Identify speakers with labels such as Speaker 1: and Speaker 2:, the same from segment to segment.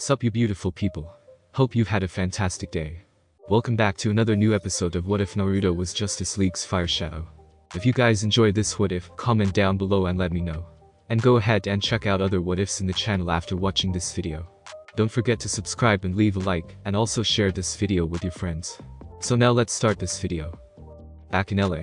Speaker 1: Sup you beautiful people. Hope you've had a fantastic day. Welcome back to another new episode of What If Naruto Was Justice League's Fire Shadow. If you guys enjoyed this what if, comment down below and let me know. And go ahead and check out other what ifs in the channel after watching this video. Don't forget to subscribe and leave a like, and also share this video with your friends. So now let's start this video. Back in LA.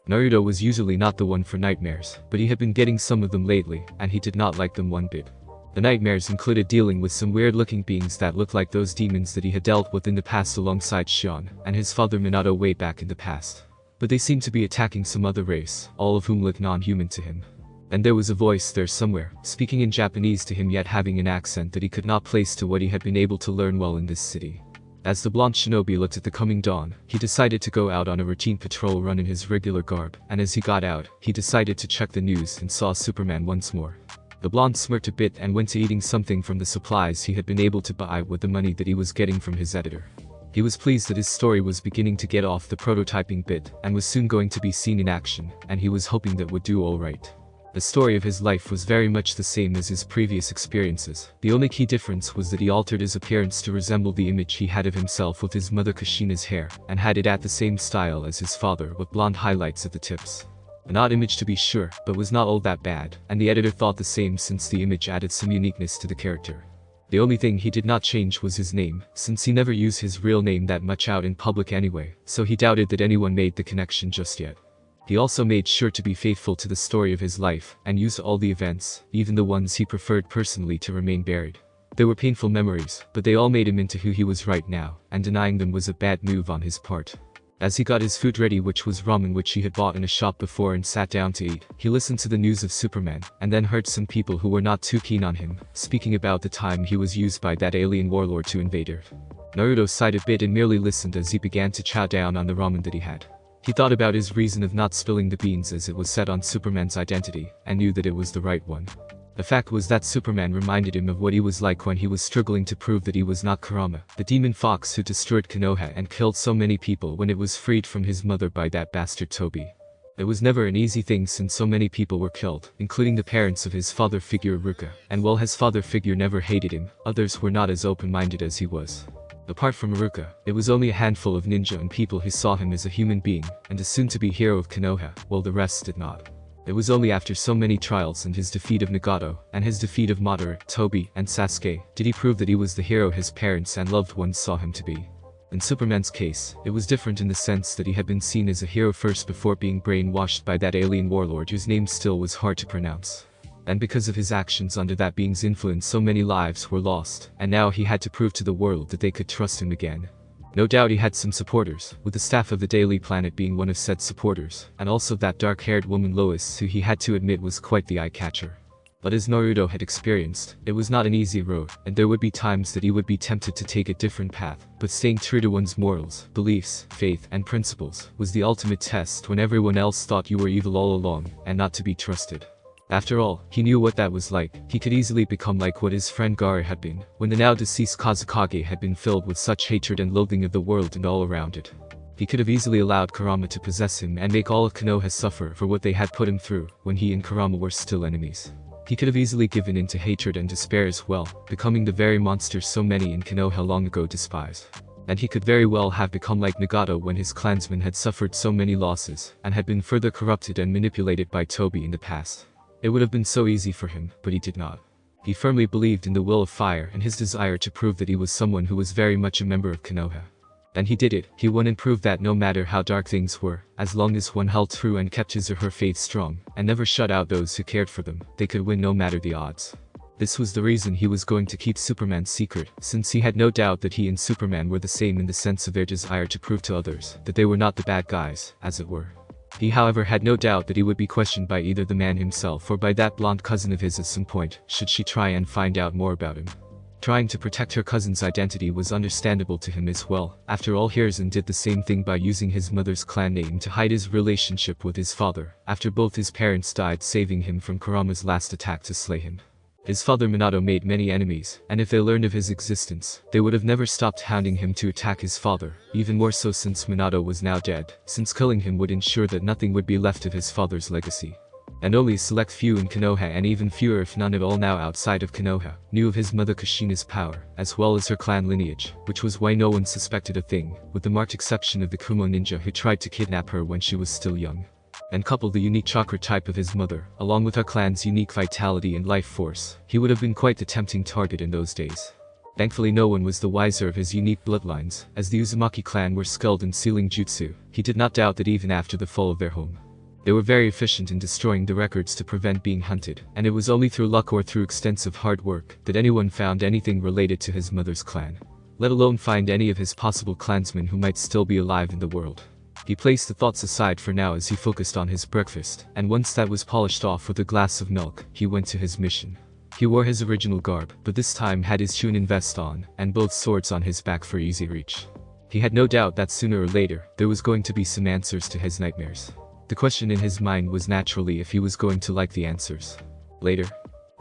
Speaker 1: Naruto was usually not the one for nightmares, but he had been getting some of them lately, and he did not like them one bit. The nightmares included dealing with some weird-looking beings that looked like those demons that he had dealt with in the past alongside Shion and his father Minato way back in the past. But they seemed to be attacking some other race, all of whom looked non-human to him. And there was a voice there somewhere, speaking in Japanese to him yet having an accent that he could not place to what he had been able to learn well in this city. As the blonde shinobi looked at the coming dawn, he decided to go out on a routine patrol run in his regular garb, and as he got out, he decided to check the news and saw Superman once more. The blonde smirked a bit and went to eating something from the supplies he had been able to buy with the money that he was getting from his editor. He was pleased that his story was beginning to get off the prototyping bit and was soon going to be seen in action, and he was hoping that would do all right. The story of his life was very much the same as his previous experiences. The only key difference was that he altered his appearance to resemble the image he had of himself with his mother Kushina's hair, and had it at the same style as his father with blonde highlights at the tips. An odd image to be sure, but was not all that bad, and the editor thought the same since the image added some uniqueness to the character. The only thing he did not change was his name, since he never used his real name that much out in public anyway, so he doubted that anyone made the connection just yet. He also made sure to be faithful to the story of his life, and use all the events, even the ones he preferred personally, to remain buried. They were painful memories, but they all made him into who he was right now, and denying them was a bad move on his part. As he got his food ready, which was ramen which he had bought in a shop before, and sat down to eat, he listened to the news of Superman, and then heard some people who were not too keen on him, speaking about the time he was used by that alien warlord to invade Earth. Naruto sighed a bit and merely listened as he began to chow down on the ramen that he had. He thought about his reason of not spilling the beans as it was set on Superman's identity, and knew that it was the right one. The fact was that Superman reminded him of what he was like when he was struggling to prove that he was not Kurama, the demon fox who destroyed Konoha and killed so many people when it was freed from his mother by that bastard Toby. It was never an easy thing since so many people were killed, including the parents of his father figure Iruka, and while his father figure never hated him, others were not as open-minded as he was. Apart from Iruka, it was only a handful of ninja and people who saw him as a human being, and a soon-to-be hero of Konoha, while the rest did not. It was only after so many trials and his defeat of Nagato, and his defeat of Madara, Toby, and Sasuke, did he prove that he was the hero his parents and loved ones saw him to be. In Superman's case, it was different in the sense that he had been seen as a hero first before being brainwashed by that alien warlord whose name still was hard to pronounce. And because of his actions under that being's influence, so many lives were lost, and now he had to prove to the world that they could trust him again. No doubt he had some supporters, with the staff of the Daily Planet being one of said supporters, and also that dark-haired woman Lois, who he had to admit was quite the eye-catcher. But as Naruto had experienced, it was not an easy road, and there would be times that he would be tempted to take a different path, but staying true to one's morals, beliefs, faith, and principles was the ultimate test when everyone else thought you were evil all along, and not to be trusted. After all, he knew what that was like. He could easily become like what his friend Gaara had been, when the now-deceased Kazekage had been filled with such hatred and loathing of the world and all around it. He could have easily allowed Kurama to possess him and make all of Konoha suffer for what they had put him through, when he and Kurama were still enemies. He could have easily given in to hatred and despair as well, becoming the very monster so many in Konoha long ago despised. And he could very well have become like Nagato when his clansmen had suffered so many losses, and had been further corrupted and manipulated by Toby in the past. It would have been so easy for him, but he did not. He firmly believed in the will of fire and his desire to prove that he was someone who was very much a member of Konoha. And he did it. He won and proved that no matter how dark things were, as long as one held true and kept his or her faith strong, and never shut out those who cared for them, they could win no matter the odds. This was the reason he was going to keep Superman's secret, since he had no doubt that he and Superman were the same in the sense of their desire to prove to others that they were not the bad guys, as it were. He however had no doubt that he would be questioned by either the man himself or by that blonde cousin of his at some point, should she try and find out more about him. Trying to protect her cousin's identity was understandable to him as well. After all, Hiruzen did the same thing by using his mother's clan name to hide his relationship with his father, after both his parents died, saving him from Kurama's last attack to slay him. His father Minato made many enemies, and if they learned of his existence, they would have never stopped hounding him to attack his father, even more so since Minato was now dead, since killing him would ensure that nothing would be left of his father's legacy. And only a select few in Konoha, and even fewer if none at all now outside of Konoha, knew of his mother Kushina's power, as well as her clan lineage, which was why no one suspected a thing, with the marked exception of the Kumo ninja who tried to kidnap her when she was still young. And couple the unique chakra type of his mother, along with her clan's unique vitality and life force, he would have been quite the tempting target in those days. Thankfully no one was the wiser of his unique bloodlines, as the Uzumaki clan were skilled in sealing jutsu. He did not doubt that even after the fall of their home, they were very efficient in destroying the records to prevent being hunted, and it was only through luck or through extensive hard work that anyone found anything related to his mother's clan, let alone find any of his possible clansmen who might still be alive in the world. He placed the thoughts aside for now as he focused on his breakfast, and once that was polished off with a glass of milk, he went to his mission. He wore his original garb, but this time had his Chunin vest on, and both swords on his back for easy reach. He had no doubt that sooner or later, there was going to be some answers to his nightmares. The question in his mind was naturally if he was going to like the answers. Later,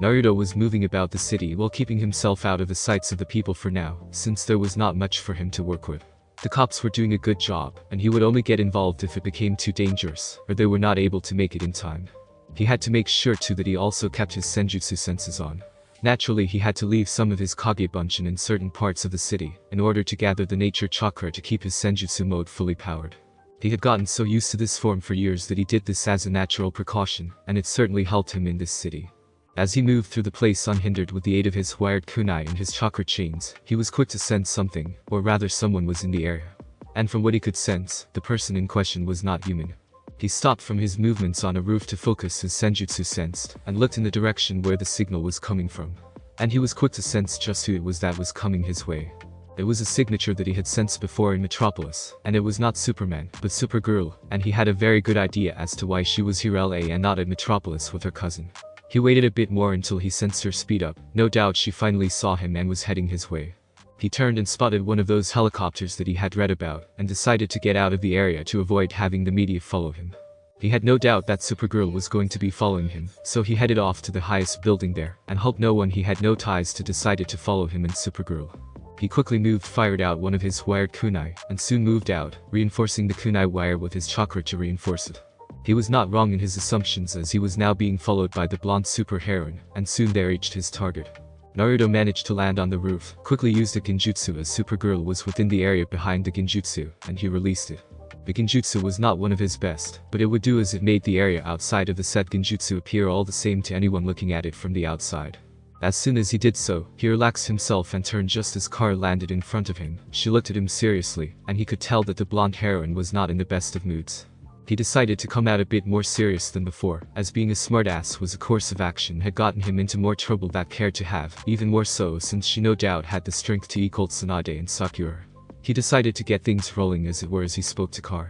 Speaker 1: Naruto was moving about the city while keeping himself out of the sights of the people for now, since there was not much for him to work with. The cops were doing a good job, and he would only get involved if it became too dangerous, or they were not able to make it in time. He had to make sure too that he also kept his senjutsu senses on. Naturally, he had to leave some of his Kage Bunshin in certain parts of the city, in order to gather the nature chakra to keep his senjutsu mode fully powered. He had gotten so used to this form for years that he did this as a natural precaution, and it certainly helped him in this city. As he moved through the place unhindered with the aid of his wired kunai and his chakra chains, he was quick to sense something, or rather someone was in the area. And from what he could sense, the person in question was not human. He stopped from his movements on a roof to focus his senjutsu sensed, and looked in the direction where the signal was coming from. And he was quick to sense just who it was that was coming his way. It was a signature that he had sensed before in Metropolis, and it was not Superman, but Supergirl, and he had a very good idea as to why she was here LA and not at Metropolis with her cousin. He waited a bit more until he sensed her speed up. No doubt she finally saw him and was heading his way. He turned and spotted one of those helicopters that he had read about, and decided to get out of the area to avoid having the media follow him. He had no doubt that Supergirl was going to be following him, so he headed off to the highest building there, and hoped no one he had no ties to decided to follow him and Supergirl. He quickly fired out one of his wired kunai, and soon moved out, reinforcing the kunai wire with his chakra to reinforce it. He was not wrong in his assumptions as he was now being followed by the blonde superheroine, and soon they reached his target. Naruto managed to land on the roof, quickly used a genjutsu as Supergirl was within the area behind the genjutsu, and he released it. The genjutsu was not one of his best, but it would do as it made the area outside of the set genjutsu appear all the same to anyone looking at it from the outside. As soon as he did so, he relaxed himself and turned just as Car landed in front of him. She looked at him seriously, and he could tell that the blonde heroine was not in the best of moods. He decided to come out a bit more serious than before, as being a smartass was a course of action had gotten him into more trouble than cared to have, even more so since she no doubt had the strength to equal Tsunade and Sakura. He decided to get things rolling as it were as he spoke to Car.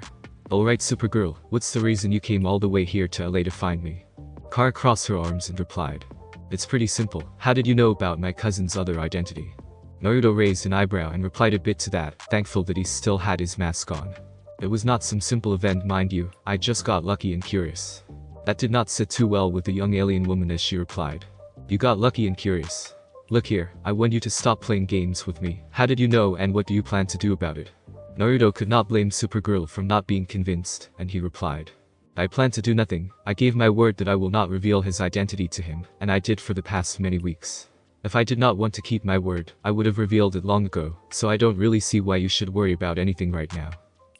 Speaker 1: "Alright Supergirl, what's the reason you came all the way here to LA to find me?" Car crossed her arms and replied, "It's pretty simple. How did you know about my cousin's other identity?" Naruto raised an eyebrow and replied a bit to that, thankful that he still had his mask on. "It was not some simple event, mind you. I just got lucky and curious." That did not sit too well with the young alien woman as she replied, "You got lucky and curious? Look here, I want you to stop playing games with me. How did you know and what do you plan to do about it?" Naruto could not blame Supergirl for not being convinced, and he replied, "I plan to do nothing. I gave my word that I will not reveal his identity to him, and I did for the past many weeks. If I did not want to keep my word, I would have revealed it long ago, so I don't really see why you should worry about anything right now."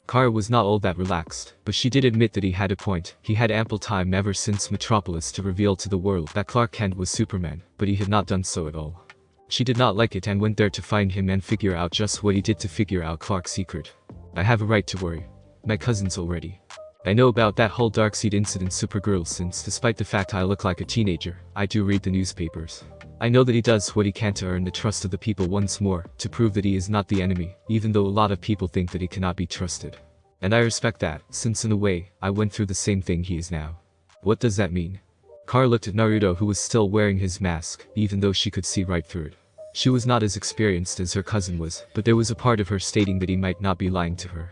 Speaker 1: Kara was not all that relaxed, but she did admit that he had a point. He had ample time ever since Metropolis to reveal to the world that Clark Kent was Superman, but he had not done so at all. She did not like it and went there to find him and figure out just what he did to figure out Clark's secret. "I have a right to worry. My cousin's already. I know about that whole Darkseid incident, Supergirl, since despite the fact I look like a teenager, I do read the newspapers. I know that he does what he can to earn the trust of the people once more, to prove that he is not the enemy, even though a lot of people think that he cannot be trusted. And I respect that, since in a way, I went through the same thing he is now." "What does that mean?" Kara looked at Naruto, who was still wearing his mask, even though she could see right through it. She was not as experienced as her cousin was, but there was a part of her stating that he might not be lying to her.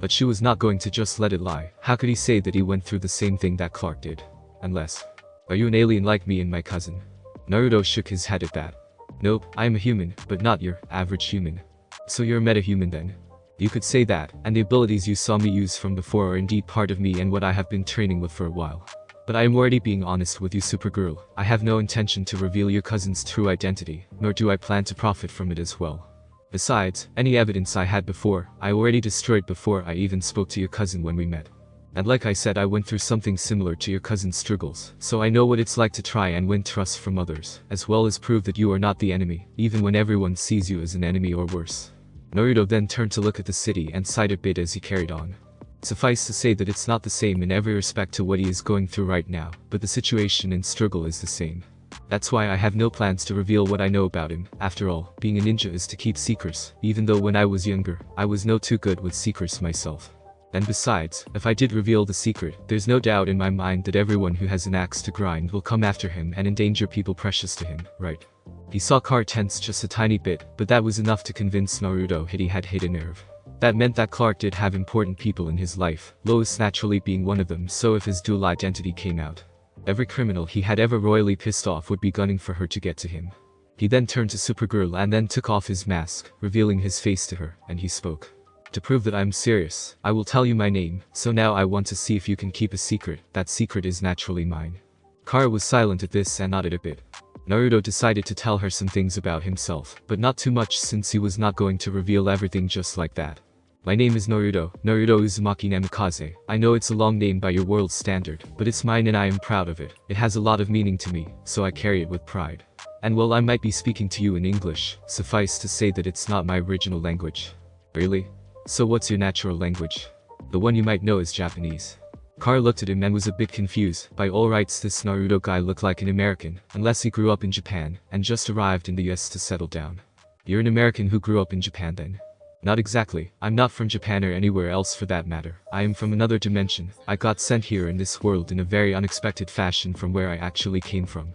Speaker 1: But she was not going to just let it lie. How could he say that he went through the same thing that Clark did? Unless... "Are you an alien like me and my cousin?" Naruto shook his head at that. "Nope, I am a human, but not your average human." "So you're a meta-human then?" "You could say that, and the abilities you saw me use from before are indeed part of me and what I have been training with for a while. But I am already being honest with you, Supergirl. I have no intention to reveal your cousin's true identity, nor do I plan to profit from it as well. Besides, any evidence I had before, I already destroyed before I even spoke to your cousin when we met. And like I said, I went through something similar to your cousin's struggles, so I know what it's like to try and win trust from others, as well as prove that you are not the enemy, even when everyone sees you as an enemy or worse. Naruto then turned to look at the city and sighed a bit as he carried on. Suffice to say that it's not the same in every respect to what he is going through right now, but the situation and struggle is the same. That's why I have no plans to reveal what I know about him. After all, being a ninja is to keep secrets, even though when I was younger, I was no too good with secrets myself. And besides, if I did reveal the secret, there's no doubt in my mind that everyone who has an axe to grind will come after him and endanger people precious to him, right? He saw Car tense just a tiny bit, but that was enough to convince Naruto he had hit a nerve. That meant that Clark did have important people in his life, Lois naturally being one of them, so if his dual identity came out, every criminal he had ever royally pissed off would be gunning for her to get to him. He then turned to Supergirl and then took off his mask, revealing his face to her, and he spoke. To prove that I'm serious, I will tell you my name, so now I want to see if you can keep a secret. That secret is naturally mine. Kara was silent at this and nodded a bit. Naruto decided to tell her some things about himself, but not too much since he was not going to reveal everything just like that. My name is Naruto Uzumaki Namikaze. I know it's a long name by your world's standard, but it's mine and I am proud of it. It has a lot of meaning to me, so I carry it with pride. And while I might be speaking to you in English, suffice to say that it's not my original language. Really? So what's your natural language? The one you might know is Japanese. Car looked at him and was a bit confused. By all rights, this Naruto guy looked like an American, unless he grew up in Japan, and just arrived in the US to settle down. You're an American who grew up in Japan then? Not exactly. I'm not from Japan or anywhere else for that matter. I am from another dimension. I got sent here in this world in a very unexpected fashion from where I actually came from.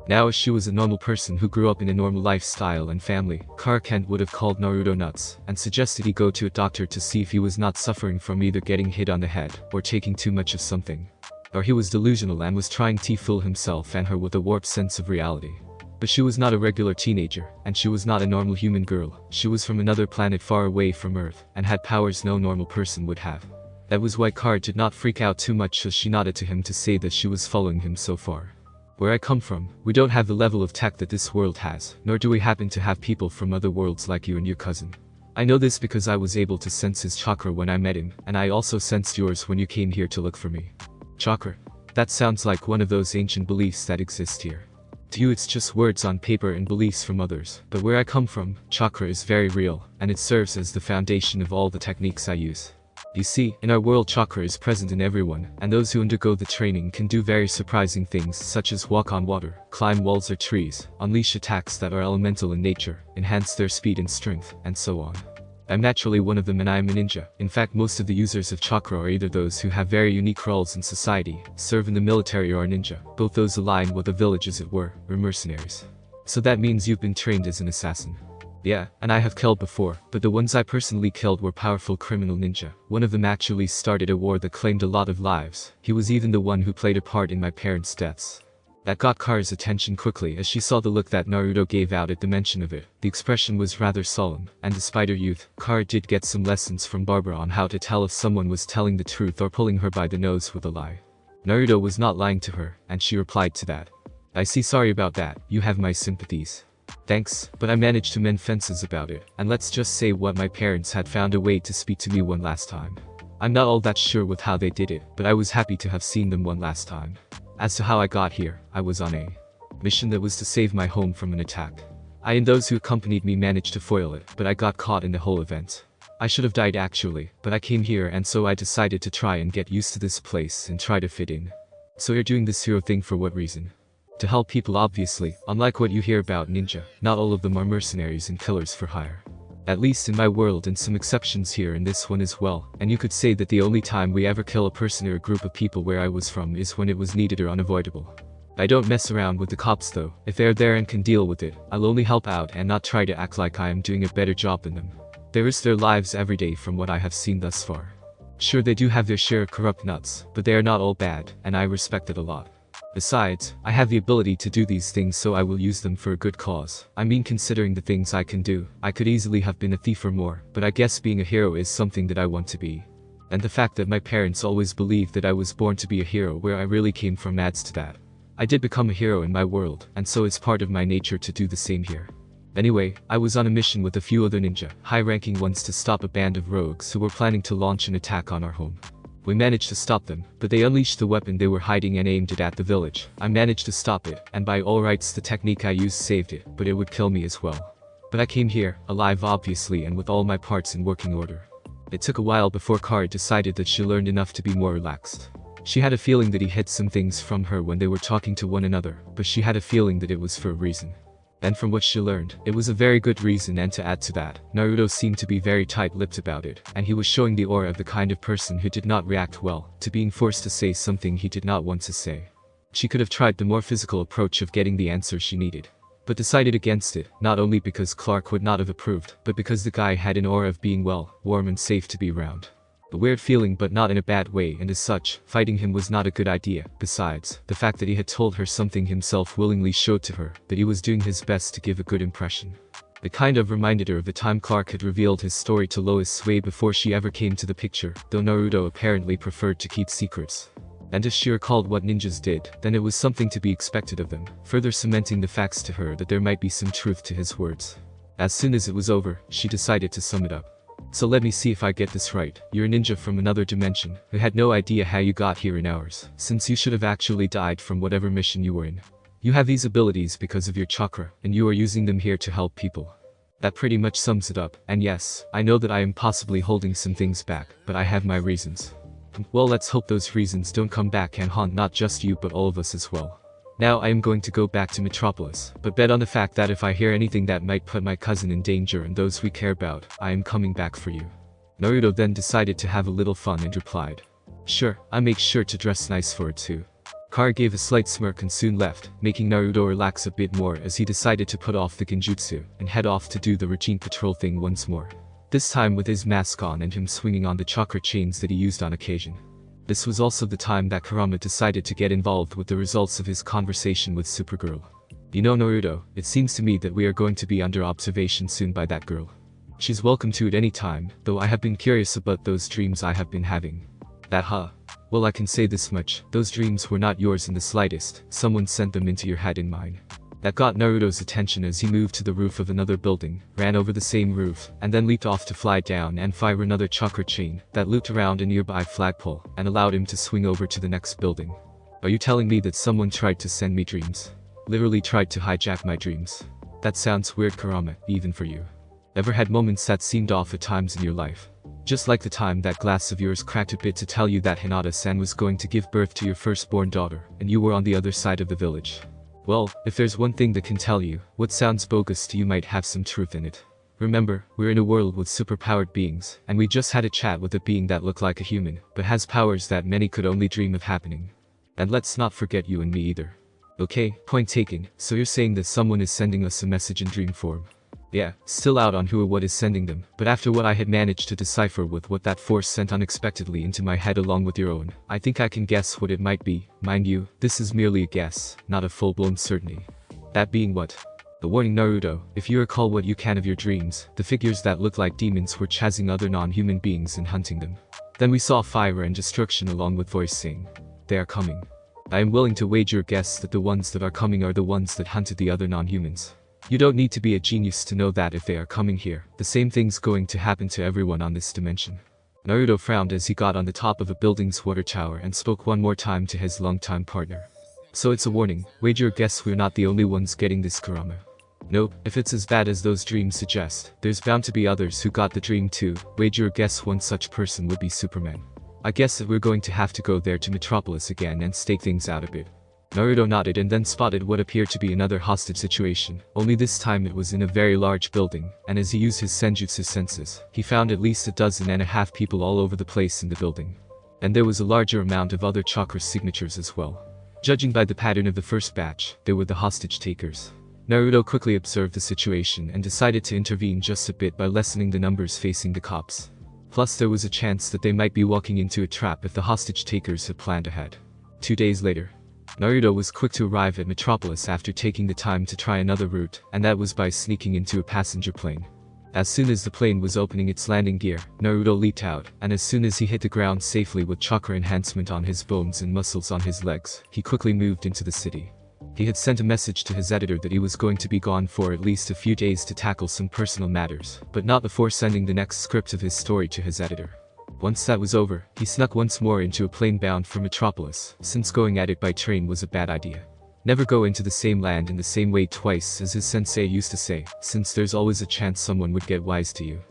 Speaker 1: Now as she was a normal person who grew up in a normal lifestyle and family, Kent would have called Naruto nuts, and suggested he go to a doctor to see if he was not suffering from either getting hit on the head, or taking too much of something. Or he was delusional and was trying to fool himself and her with a warped sense of reality. But she was not a regular teenager, and she was not a normal human girl. She was from another planet far away from Earth, and had powers no normal person would have. That was why Car did not freak out too much as she nodded to him to say that she was following him so far. Where I come from, we don't have the level of tech that this world has, nor do we happen to have people from other worlds like you and your cousin. I know this because I was able to sense his chakra when I met him, and I also sensed yours when you came here to look for me. Chakra? That sounds like one of those ancient beliefs that exist here. To you it's just words on paper and beliefs from others, but where I come from, chakra is very real, and it serves as the foundation of all the techniques I use. You see, in our world chakra is present in everyone, and those who undergo the training can do very surprising things such as walk on water, climb walls or trees, unleash attacks that are elemental in nature, enhance their speed and strength, and so on. I'm naturally one of them and I am a ninja. In fact, most of the users of chakra are either those who have very unique roles in society, serve in the military or are ninja, both those aligned with the village as it were, or mercenaries. So that means you've been trained as an assassin. Yeah, and I have killed before, but the ones I personally killed were powerful criminal ninja. One of them actually started a war that claimed a lot of lives. He was even the one who played a part in my parents' deaths. That got Kara's attention quickly as she saw the look that Naruto gave out at the mention of it. The expression was rather solemn, and despite her youth, Kara did get some lessons from Barbara on how to tell if someone was telling the truth or pulling her by the nose with a lie. Naruto was not lying to her, and she replied to that. I see, sorry about that, you have my sympathies. Thanks, but I managed to mend fences about it, and let's just say what my parents had found a way to speak to me one last time. I'm not all that sure with how they did it, but I was happy to have seen them one last time. As to how I got here, I was on a mission that was to save my home from an attack. I and those who accompanied me managed to foil it, but I got caught in the whole event. I should have died actually, but I came here and so I decided to try and get used to this place and try to fit in. So you're doing this hero thing for what reason? To help people obviously, unlike what you hear about ninja, not all of them are mercenaries and killers for hire. At least in my world, and some exceptions here in this one as well, and you could say that the only time we ever kill a person or a group of people where I was from is when it was needed or unavoidable. I don't mess around with the cops though. If they're there and can deal with it, I'll only help out and not try to act like I am doing a better job than them. They risk their lives every day from what I have seen thus far. Sure, they do have their share of corrupt nuts, but they are not all bad, and I respect it a lot. Besides, I have the ability to do these things, so I will use them for a good cause. I mean, considering the things I can do, I could easily have been a thief or more, but I guess being a hero is something that I want to be. And the fact that my parents always believed that I was born to be a hero where I really came from adds to that. I did become a hero in my world, and so it's part of my nature to do the same here. Anyway, I was on a mission with a few other ninja, high-ranking ones to stop a band of rogues who were planning to launch an attack on our home. We managed to stop them, but they unleashed the weapon they were hiding and aimed it at the village. I managed to stop it, and by all rights the technique I used saved it, but it would kill me as well. But I came here, alive obviously and with all my parts in working order. It took a while before Kara decided that she learned enough to be more relaxed. She had a feeling that he hid some things from her when they were talking to one another, but she had a feeling that it was for a reason. And from what she learned, it was a very good reason, and to add to that, Naruto seemed to be very tight-lipped about it, and he was showing the aura of the kind of person who did not react well to being forced to say something he did not want to say. She could have tried the more physical approach of getting the answer she needed, but decided against it, not only because Clark would not have approved, but because the guy had an aura of being well, warm and safe to be around. A weird feeling, but not in a bad way, and as such, fighting him was not a good idea. Besides, the fact that he had told her something himself willingly showed to her that he was doing his best to give a good impression. It kind of reminded her of the time Clark had revealed his story to Lois way before she ever came to the picture, though Naruto apparently preferred to keep secrets. And if she recalled what ninjas did, then it was something to be expected of them, further cementing the facts to her that there might be some truth to his words. As soon as it was over, she decided to sum it up. So let me see if I get this right. You're a ninja from another dimension, who had no idea how you got here in ours, since you should have actually died from whatever mission you were in. You have these abilities because of your chakra, and you are using them here to help people. That pretty much sums it up, and yes, I know that I am possibly holding some things back, but I have my reasons. Well, let's hope those reasons don't come back and haunt not just you but all of us as well. Now I am going to go back to Metropolis, but bet on the fact that if I hear anything that might put my cousin in danger and those we care about, I am coming back for you. Naruto then decided to have a little fun and replied, "Sure, I make sure to dress nice for it too." Kara gave a slight smirk and soon left, making Naruto relax a bit more as he decided to put off the genjutsu and head off to do the routine patrol thing once more. This time with his mask on and him swinging on the chakra chains that he used on occasion. This was also the time that Kurama decided to get involved with the results of his conversation with Supergirl. You know Naruto, it seems to me that we are going to be under observation soon by that girl. She's welcome to at any time, though I have been curious about those dreams I have been having. That huh? Well, I can say this much, those dreams were not yours in the slightest, someone sent them into your head and mine. That got Naruto's attention as he moved to the roof of another building, ran over the same roof, and then leaped off to fly down and fire another chakra chain that looped around a nearby flagpole and allowed him to swing over to the next building. Are you telling me that someone tried to send me dreams? Literally tried to hijack my dreams? That sounds weird, Kurama, even for you. Ever had moments that seemed off at times in your life? Just like the time that glass of yours cracked a bit to tell you that Hinata-san was going to give birth to your firstborn daughter, and you were on the other side of the village. Well, if there's one thing that can tell you, what sounds bogus to you might have some truth in it. Remember, we're in a world with superpowered beings, and we just had a chat with a being that looked like a human, but has powers that many could only dream of happening. And let's not forget you and me either. Okay, point taken, so you're saying that someone is sending us a message in dream form. Yeah, still out on who or what is sending them, but after what I had managed to decipher with what that force sent unexpectedly into my head along with your own, I think I can guess what it might be. Mind you, this is merely a guess, not a full-blown certainty. That being what? The warning, Naruto, if you recall what you can of your dreams, the figures that look like demons were chasing other non-human beings and hunting them. Then we saw fire and destruction along with voice saying, "They are coming." I am willing to wager a guess that the ones that are coming are the ones that hunted the other non-humans. You don't need to be a genius to know that if they are coming here, the same thing's going to happen to everyone on this dimension. Naruto frowned as he got on the top of a building's water tower and spoke one more time to his longtime partner. So it's a warning, wager a guess we're not the only ones getting this, Kurama. Nope, if it's as bad as those dreams suggest, there's bound to be others who got the dream too, wager a guess one such person would be Superman. I guess that we're going to have to go there to Metropolis again and stake things out a bit. Naruto nodded and then spotted what appeared to be another hostage situation, only this time it was in a very large building, and as he used his senjutsu senses, he found at least 12 people all over the place in the building. And there was a larger amount of other chakra signatures as well. Judging by the pattern of the first batch, they were the hostage takers. Naruto quickly observed the situation and decided to intervene just a bit by lessening the numbers facing the cops. Plus there was a chance that they might be walking into a trap if the hostage takers had planned ahead. 2 days later, Naruto was quick to arrive at Metropolis after taking the time to try another route, and that was by sneaking into a passenger plane. As soon as the plane was opening its landing gear, Naruto leaped out, and as soon as he hit the ground safely with chakra enhancement on his bones and muscles on his legs, he quickly moved into the city. He had sent a message to his editor that he was going to be gone for at least a few days to tackle some personal matters, but not before sending the next script of his story to his editor. Once that was over, he snuck once more into a plane bound for Metropolis, since going at it by train was a bad idea. Never go into the same land in the same way twice, as his sensei used to say, since there's always a chance someone would get wise to you.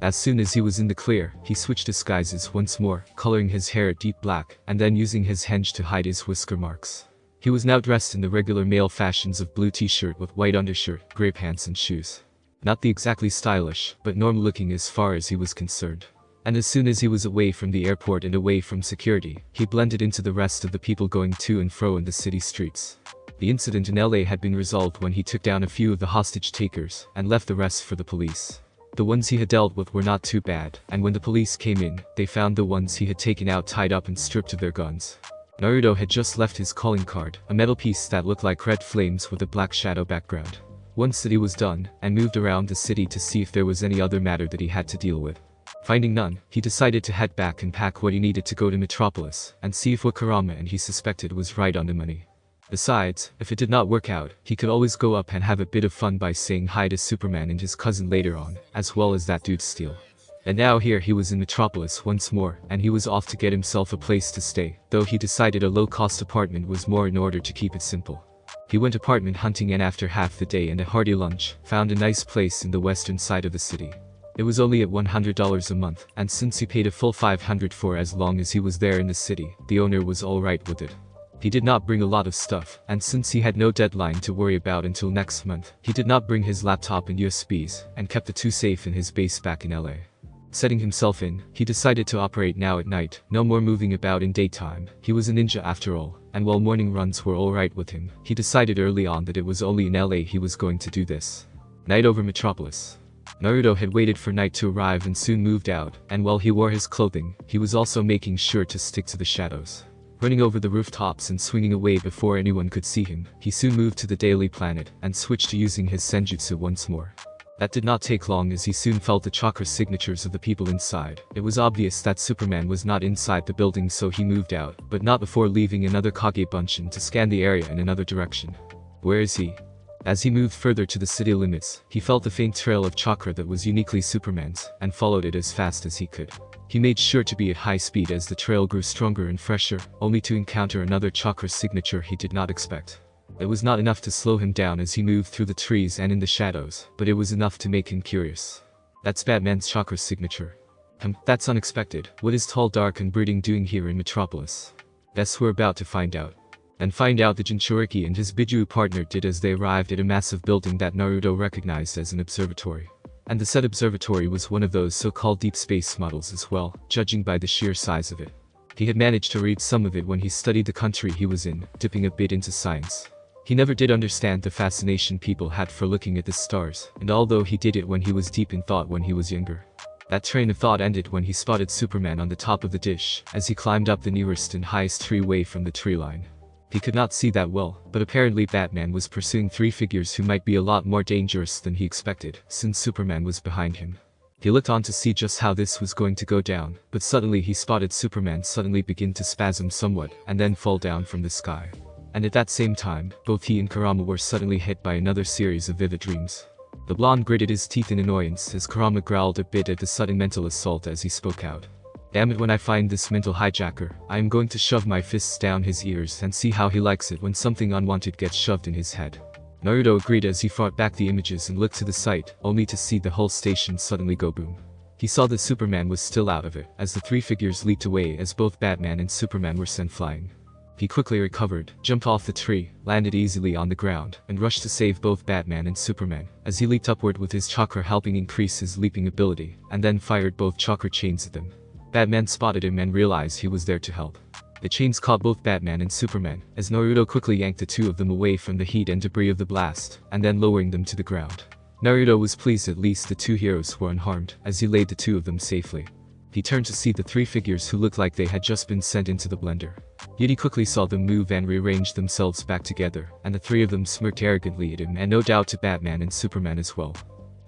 Speaker 1: As soon as he was in the clear, he switched disguises once more, coloring his hair a deep black, and then using his henge to hide his whisker marks. He was now dressed in the regular male fashions of blue t-shirt with white undershirt, grey pants and shoes. Not the exactly stylish, but normal looking as far as he was concerned. And as soon as he was away from the airport and away from security, he blended into the rest of the people going to and fro in the city streets. The incident in LA had been resolved when he took down a few of the hostage takers and left the rest for the police. The ones he had dealt with were not too bad, and when the police came in, they found the ones he had taken out tied up and stripped of their guns. Naruto had just left his calling card, a metal piece that looked like red flames with a black shadow background. Once that he was done, and moved around the city to see if there was any other matter that he had to deal with. Finding none, he decided to head back and pack what he needed to go to Metropolis, and see if what Kurama and he suspected was right on the money. Besides, if it did not work out, he could always go up and have a bit of fun by saying hi to Superman and his cousin later on, as well as that dude Steel. And now here he was in Metropolis once more, and he was off to get himself a place to stay, though he decided a low-cost apartment was more in order to keep it simple. He went apartment hunting and after half the day and a hearty lunch, found a nice place in the western side of the city. It was only at $100 a month, and since he paid a full $500 for as long as he was there in the city, the owner was alright with it. He did not bring a lot of stuff, and since he had no deadline to worry about until next month, he did not bring his laptop and USBs, and kept the two safe in his base back in LA. Setting himself in, he decided to operate now at night, no more moving about in daytime. He was a ninja after all, and while morning runs were alright with him, he decided early on that it was only in LA he was going to do this. Night over Metropolis. Naruto had waited for night to arrive and soon moved out, and while he wore his clothing, he was also making sure to stick to the shadows. Running over the rooftops and swinging away before anyone could see him, he soon moved to the Daily Planet and switched to using his senjutsu once more. That did not take long as he soon felt the chakra signatures of the people inside. It was obvious that Superman was not inside the building, so he moved out, but not before leaving another Kage Bunshin to scan the area in another direction. Where is he? As he moved further to the city limits, he felt a faint trail of chakra that was uniquely Superman's, and followed it as fast as he could. He made sure to be at high speed as the trail grew stronger and fresher, only to encounter another chakra signature he did not expect. It was not enough to slow him down as he moved through the trees and in the shadows, but it was enough to make him curious. That's Batman's chakra signature. That's unexpected. What is Tall Dark and Brooding doing here in Metropolis? Guess we're about to find out. And find out that Jinchuriki and his Biju partner did as they arrived at a massive building that Naruto recognized as an observatory. And the said observatory was one of those so-called deep space models as well, judging by the sheer size of it. He had managed to read some of it when he studied the country he was in, dipping a bit into science. He never did understand the fascination people had for looking at the stars, and although he did it when he was deep in thought when he was younger. That train of thought ended when he spotted Superman on the top of the dish, as he climbed up the nearest and highest tree away from the tree line. He could not see that well, but apparently Batman was pursuing three figures who might be a lot more dangerous than he expected, since Superman was behind him. He looked on to see just how this was going to go down, but suddenly he spotted Superman suddenly begin to spasm somewhat, and then fall down from the sky. And at that same time, both he and Kurama were suddenly hit by another series of vivid dreams. The blonde gritted his teeth in annoyance as Kurama growled a bit at the sudden mental assault as he spoke out. Damn it, when I find this mental hijacker, I am going to shove my fists down his ears and see how he likes it when something unwanted gets shoved in his head. Naruto agreed as he fought back the images and looked to the site, only to see the whole station suddenly go boom. He saw that Superman was still out of it, as the three figures leaped away as both Batman and Superman were sent flying. He quickly recovered, jumped off the tree, landed easily on the ground, and rushed to save both Batman and Superman, as he leaped upward with his chakra helping increase his leaping ability, and then fired both chakra chains at them. Batman spotted him and realized he was there to help. The chains caught both Batman and Superman, as Naruto quickly yanked the two of them away from the heat and debris of the blast, and then lowering them to the ground. Naruto was pleased at least the two heroes were unharmed, as he laid the two of them safely. He turned to see the three figures who looked like they had just been sent into the blender. Yet he quickly saw them move and rearrange themselves back together, and the three of them smirked arrogantly at him and no doubt to Batman and Superman as well.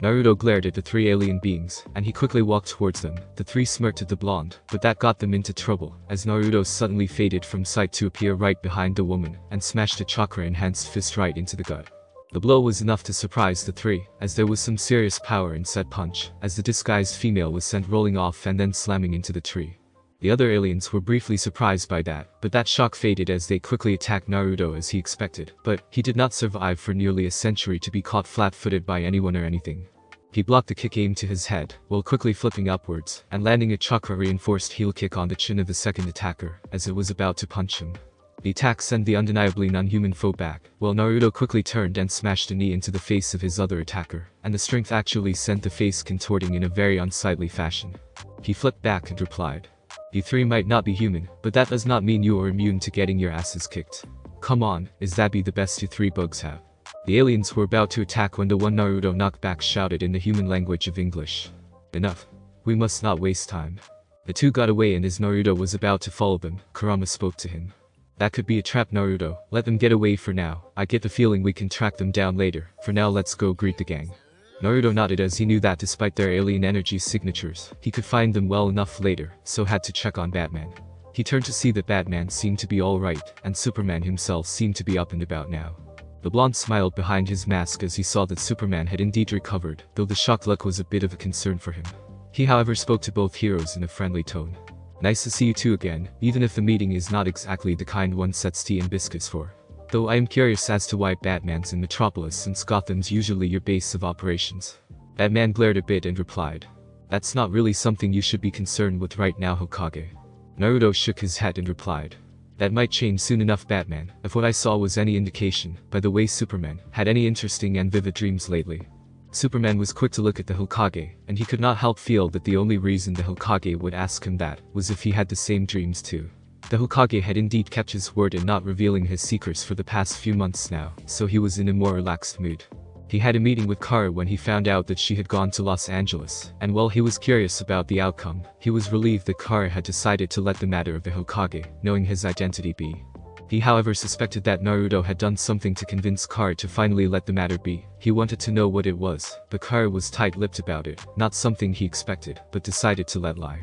Speaker 1: Naruto glared at the three alien beings, and he quickly walked towards them. The three smirked at the blonde, but that got them into trouble, as Naruto suddenly faded from sight to appear right behind the woman, and smashed a chakra-enhanced fist right into the gut. The blow was enough to surprise the three, as there was some serious power in said punch, as the disguised female was sent rolling off and then slamming into the tree. The other aliens were briefly surprised by that, but that shock faded as they quickly attacked Naruto as he expected, but he did not survive for nearly a century to be caught flat-footed by anyone or anything. He blocked the kick aimed to his head, while quickly flipping upwards, and landing a chakra-reinforced heel kick on the chin of the second attacker, as it was about to punch him. The attack sent the undeniably non-human foe back, while Naruto quickly turned and smashed a knee into the face of his other attacker, and the strength actually sent the face contorting in a very unsightly fashion. He flipped back and replied, "You three might not be human, but that does not mean you are immune to getting your asses kicked. Come on, is that be the best you three bugs have?" The aliens were about to attack when the one Naruto knocked back shouted in the human language of English, "Enough. We must not waste time." The two got away, and as Naruto was about to follow them, Kurama spoke to him. "That could be a trap, Naruto. Let them get away for now. I get the feeling we can track them down later. For now, let's go greet the gang." Naruto nodded, as he knew that despite their alien energy signatures, he could find them well enough later, so had to check on Batman. He turned to see that Batman seemed to be alright, and Superman himself seemed to be up and about now. The blonde smiled behind his mask as he saw that Superman had indeed recovered, though the shock look was a bit of a concern for him. He however spoke to both heroes in a friendly tone. "Nice to see you two again, even if the meeting is not exactly the kind one sets tea and biscuits for. Though I am curious as to why Batman's in Metropolis, since Gotham's usually your base of operations." Batman glared a bit and replied, "That's not really something you should be concerned with right now, Hokage." Naruto shook his head and replied, "That might change soon enough, Batman, if what I saw was any indication. By the way, Superman, had any interesting and vivid dreams lately?" Superman was quick to look at the Hokage, and he could not help feel that the only reason the Hokage would ask him that was if he had the same dreams too. The Hokage had indeed kept his word in not revealing his secrets for the past few months now, so he was in a more relaxed mood. He had a meeting with Kara when he found out that she had gone to Los Angeles, and while he was curious about the outcome, he was relieved that Kara had decided to let the matter of the Hokage, knowing his identity, be. He however suspected that Naruto had done something to convince Kara to finally let the matter be. He wanted to know what it was, but Kara was tight-lipped about it, not something he expected, but decided to let lie.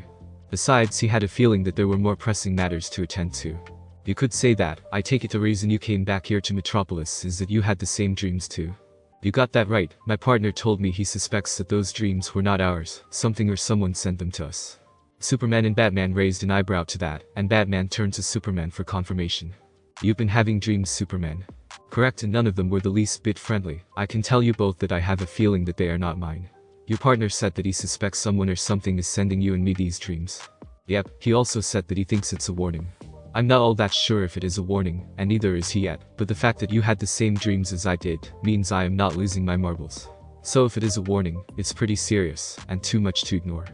Speaker 1: Besides, he had a feeling that there were more pressing matters to attend to. "You could say that. I take it the reason you came back here to Metropolis is that you had the same dreams too." "You got that right. My partner told me he suspects that those dreams were not ours, something or someone sent them to us." Superman and Batman raised an eyebrow to that, and Batman turned to Superman for confirmation. "You've been having dreams, Superman?" "Correct, and none of them were the least bit friendly. I can tell you both that I have a feeling that they are not mine." "Your partner said that he suspects someone or something is sending you and me these dreams." "Yep, he also said that he thinks it's a warning." "I'm not all that sure if it is a warning, and neither is he yet, but the fact that you had the same dreams as I did, means I am not losing my marbles. So if it is a warning, it's pretty serious, and too much to ignore.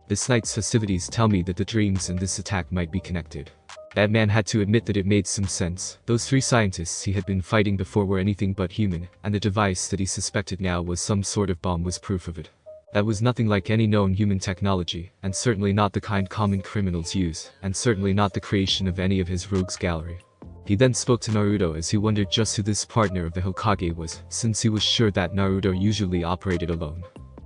Speaker 1: This night's festivities tell me that the dreams and this attack might be connected." Batman had to admit that it made some sense. Those three scientists he had been fighting before were anything but human, and the device that he suspected now was some sort of bomb was proof of it. That was nothing like any known human technology, and certainly not the kind common criminals use, and certainly not the creation of any of his rogues gallery. He then spoke to Naruto as he wondered just who this partner of the Hokage was, since he was sure that Naruto usually operated alone.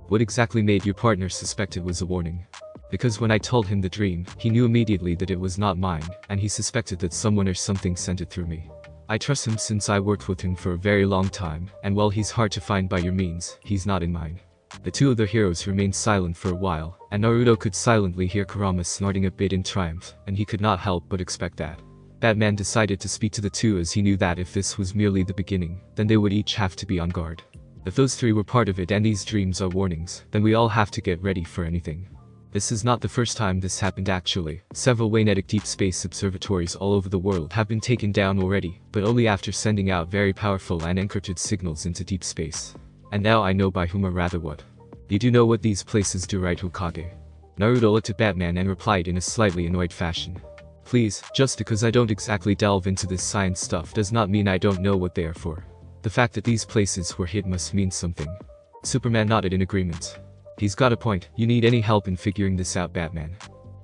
Speaker 1: "What exactly made your partner suspect it was a warning?" "Because when I told him the dream, he knew immediately that it was not mine, and he suspected that someone or something sent it through me. I trust him since I worked with him for a very long time, and while he's hard to find by your means, he's not in mine." The two other heroes remained silent for a while, and Naruto could silently hear Kurama snorting a bit in triumph, and he could not help but expect that. Batman decided to speak to the two as he knew that if this was merely the beginning, then they would each have to be on guard. If those three were part of it and these dreams are warnings, then we all have to get ready for anything. This is not the first time this happened actually. Several Waynetic deep space observatories all over the world have been taken down already, but only after sending out very powerful and encrypted signals into deep space. And now I know by whom or rather what. You do know what these places do, right, Hokage? Naruto looked at Batman and replied in a slightly annoyed fashion. Please, just because I don't exactly delve into this science stuff does not mean I don't know what they are for. The fact that these places were hid must mean something. Superman nodded in agreement. He's got a point. You need any help in figuring this out, Batman?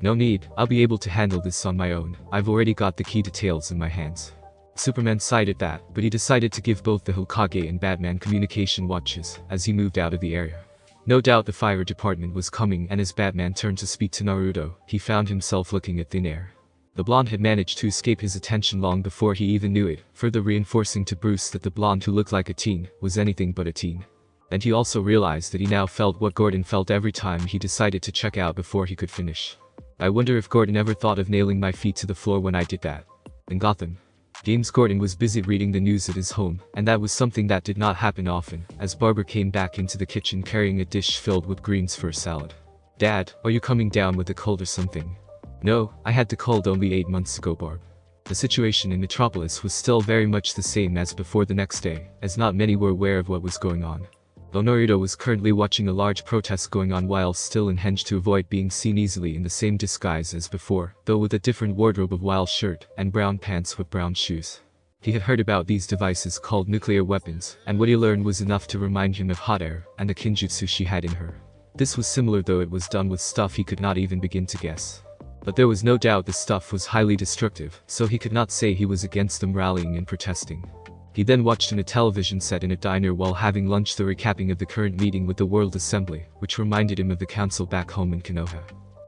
Speaker 1: No need, I'll be able to handle this on my own. I've already got the key details in my hands. Superman sighed at that, but he decided to give both the Hokage and Batman communication watches as he moved out of the area. No doubt the fire department was coming, and as Batman turned to speak to Naruto, he found himself looking at thin air. The blonde had managed to escape his attention long before he even knew it, further reinforcing to Bruce that the blonde who looked like a teen was anything but a teen. And he also realized that he now felt what Gordon felt every time he decided to check out before he could finish. I wonder if Gordon ever thought of nailing my feet to the floor when I did that. In Gotham Games, Gordon was busy reading the news at his home, and that was something that did not happen often, as Barbara came back into the kitchen carrying a dish filled with greens for a salad. "Dad, are you coming down with a cold or something?" "No, I had the cold only 8 months ago, Barb." The situation in Metropolis was still very much the same as before the next day, as not many were aware of what was going on. Though Naruto was currently watching a large protest going on while still in henge to avoid being seen easily in the same disguise as before, though with a different wardrobe of wild shirt and brown pants with brown shoes. He had heard about these devices called nuclear weapons, and what he learned was enough to remind him of hot air and the kinjutsu she had in her. This was similar, though it was done with stuff he could not even begin to guess. But there was no doubt the stuff was highly destructive, so he could not say he was against them rallying and protesting. He then watched on a television set in a diner while having lunch the recapping of the current meeting with the World Assembly, which reminded him of the council back home in Konoha.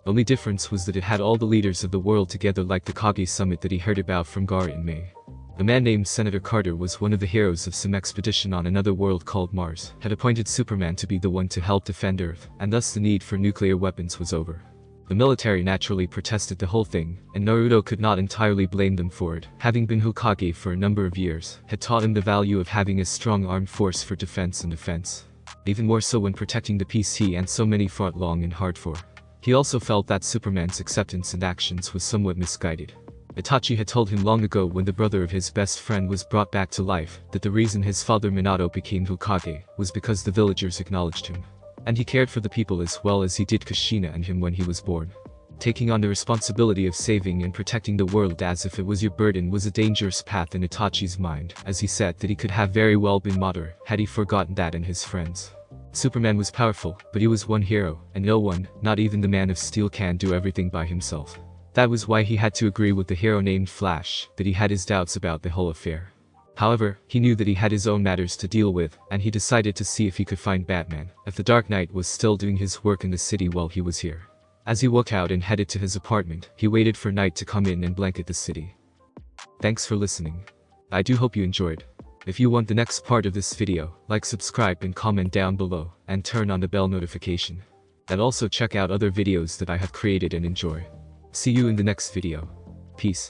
Speaker 1: Only difference was that it had all the leaders of the world together, like the Kage summit that he heard about from Gaara in May. A man named Senator Carter was one of the heroes of some expedition on another world called Mars, had appointed Superman to be the one to help defend Earth, and thus the need for nuclear weapons was over. The military naturally protested the whole thing, and Naruto could not entirely blame them for it, having been Hokage for a number of years, had taught him the value of having a strong armed force for defense and defense. Even more so when protecting the peace he and so many fought long and hard for. He also felt that Superman's acceptance and actions was somewhat misguided. Itachi had told him long ago, when the brother of his best friend was brought back to life, that the reason his father Minato became Hokage was because the villagers acknowledged him. And he cared for the people as well as he did Kushina and him when he was born. Taking on the responsibility of saving and protecting the world as if it was your burden was a dangerous path in Itachi's mind, as he said that he could have very well been Madara had he forgotten that and his friends. Superman was powerful, but he was one hero, and no one, not even the Man of Steel, can do everything by himself. That was why he had to agree with the hero named Flash, that he had his doubts about the whole affair. However, he knew that he had his own matters to deal with, and he decided to see if he could find Batman, if the Dark Knight was still doing his work in the city while he was here. As he walked out and headed to his apartment, he waited for night to come in and blanket the city. Thanks for listening. I do hope you enjoyed. If you want the next part of this video, like, subscribe and comment down below, and turn on the bell notification. And also check out other videos that I have created and enjoy. See you in the next video. Peace.